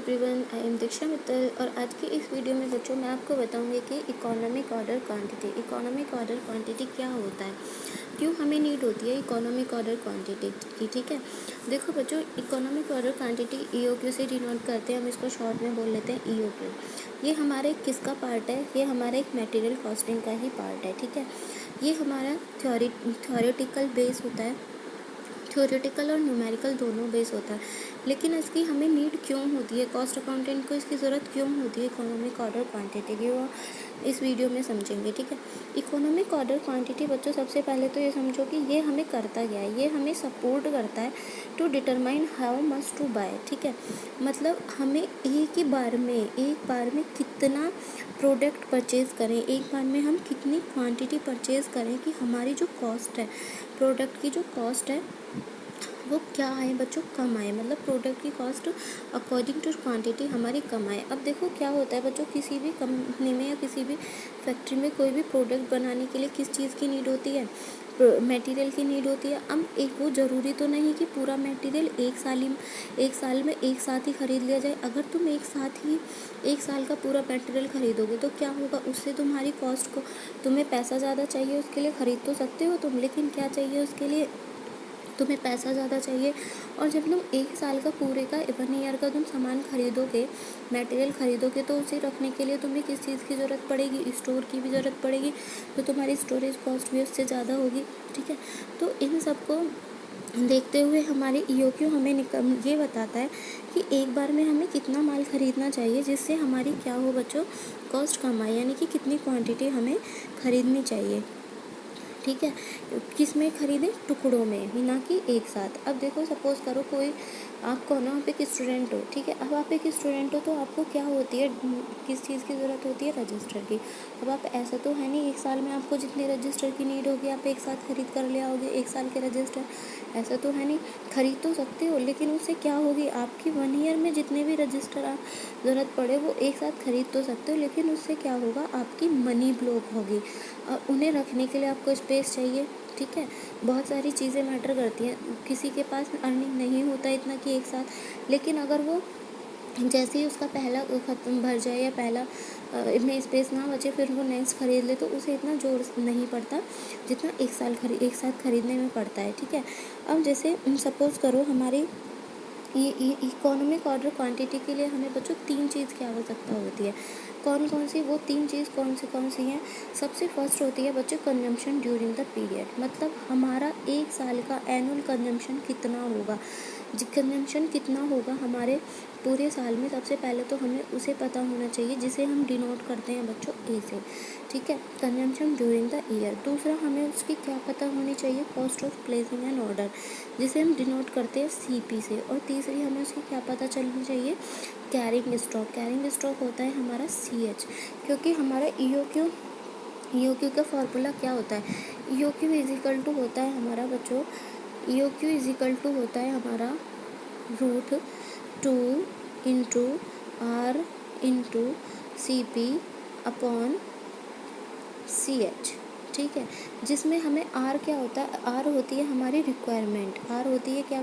Everyone, I am दीक्षा मित्तल और आज की इस वीडियो में बच्चों मैं आपको बताऊंगी कि इकोनॉमिक ऑर्डर क्वांटिटी क्या होता है, क्यों हमें नीड होती है इकोनॉमिक ऑर्डर क्वांटिटी की। ठीक है, देखो बच्चों, इकोनॉमिक ऑर्डर क्वांटिटी ईओक्यू से डिनोट करते हैं। हम इसको शॉर्ट में बोल लेते हैं ईओक्यू। ये हमारे किसका पार्ट है? ये हमारे एक मटेरियल कॉस्टिंग का ही पार्ट है। ठीक है, ये हमारा थ्योरेटिकल बेस होता है, थ्योरेटिकल और न्यूमेरिकल दोनों बेस होता है। लेकिन इसकी हमें नीड क्यों होती है, कॉस्ट अकाउंटेंट को इसकी ज़रूरत क्यों होती है इकोनॉमिक ऑर्डर क्वांटिटी की, वो इस वीडियो में समझेंगे। ठीक है, इकोनॉमिक ऑर्डर क्वांटिटी बच्चों सबसे पहले तो ये समझो कि ये हमें करता क्या है। ये हमें सपोर्ट करता है to determine how much to buy. ठीक है, मतलब हमें एक बार में कितना प्रोडक्ट परचेज़ करें, एक बार में हम कितनी क्वांटिटी परचेज़ करें कि हमारी जो कॉस्ट है, प्रोडक्ट की जो कॉस्ट है वो क्या आए बच्चों, कम आए। मतलब प्रोडक्ट की कॉस्ट अकॉर्डिंग टू क्वांटिटी हमारी कम आए। अब देखो क्या होता है बच्चों, किसी भी कंपनी में या किसी भी फैक्ट्री में कोई भी प्रोडक्ट बनाने के लिए किस चीज़ की नीड होती है, मटेरियल की नीड होती है। अब एक वो ज़रूरी तो नहीं कि पूरा मटेरियल एक साल में एक साथ ही ख़रीद लिया जाए। अगर तुम एक साल का पूरा मटेरियल ख़रीदोगे तो क्या होगा, उससे तुम्हारी कॉस्ट को, तुम्हें पैसा ज़्यादा चाहिए उसके लिए ख़रीद तो सकते हो तुम, लेकिन क्या चाहिए उसके लिए, तुम्हें पैसा ज़्यादा चाहिए। और जब तुम एक साल का पूरे का 1 ईयर का तुम सामान खरीदोगे, मटेरियल खरीदोगे, तो उसे रखने के लिए तुम्हें किस चीज़ की ज़रूरत पड़ेगी, स्टोर की भी ज़रूरत पड़ेगी। तो तुम्हारी स्टोरेज कॉस्ट भी उससे ज़्यादा होगी। ठीक है, तो इन सबको देखते हुए हमारे ईओक्यू हमें ये बताता है कि एक बार में हमें कितना माल ख़रीदना चाहिए जिससे हमारी क्या हो बच्चों, कॉस्ट कम आए, यानी कि कितनी क्वांटिटी हमें ख़रीदनी चाहिए। ठीक है, किस में ख़रीदें, टुकड़ों में, ना कि एक साथ। अब देखो, सपोज़ करो कोई आप कौन, आप एक स्टूडेंट हो। ठीक है, अब आप एक स्टूडेंट हो तो आपको क्या होती है, किस चीज़ की ज़रूरत होती है, रजिस्टर की। अब आप, ऐसा तो है नहीं एक साल में आपको जितनी रजिस्टर की नीड होगी आप एक साथ खरीद कर ले आओगे एक साल के रजिस्टर, ऐसा तो है नहीं। खरीद तो सकते हो, लेकिन उससे क्या होगी, आपकी 1 ईयर में जितने भी रजिस्टर आप ज़रूरत पड़े वो एक साथ खरीद तो सकते हो, लेकिन उससे क्या होगा, आपकी मनी ब्लॉक होगी। उन्हें रखने के लिए आपको स्पेस चाहिए। ठीक है, बहुत सारी चीज़ें मैटर करती हैं। किसी के पास अर्निंग नहीं होता इतना कि एक साथ, लेकिन अगर वो जैसे ही उसका पहला ख़त्म भर जाए या पहला में स्पेस ना बचे, फिर वो नेक्स्ट ख़रीद ले, तो उसे इतना जोर नहीं पड़ता जितना एक साथ ख़रीदने में पड़ता है। ठीक है, अब जैसे सपोज़ करो हमारी ये इकोनॉमिक ऑर्डर क्वांटिटी के लिए हमें बच्चों 3 चीज़ की आवश्यकता होती है। कौन कौन सी वो 3 चीज़ कौन सी हैं? सबसे फर्स्ट होती है बच्चों कंजम्पशन ड्यूरिंग द पीरियड। मतलब हमारा एक साल का एनुअल कंजम्पशन कितना होगा, कंजम्पशन कितना होगा हमारे पूरे साल में, सबसे पहले तो हमें उसे पता होना चाहिए, जिसे हम डिनोट करते हैं बच्चों ए से। ठीक है, कंजम्पशन ड्यूरिंग द ईयर। दूसरा, हमें उसकी क्या पता होनी चाहिए, cost of placing an order, जिसे हम डिनोट करते हैं सीपी से। और तीसरी, हमें उसकी क्या पता चलनी चाहिए, कैरिंग स्टॉक। कैरिंग स्टॉक होता है हमारा सीएच, क्योंकि हमारा ईओक्यू का फॉर्मूला क्या होता है, ईओक्यू इज इक्वल टू होता है हमारा बच्चों, ईओक्यू इज इक्वल टू होता है हमारा √2 into R into C P upon C H. ठीक है, जिसमें हमें आर क्या होता है, आर होती है हमारी रिक्वायरमेंट। आर होती है क्या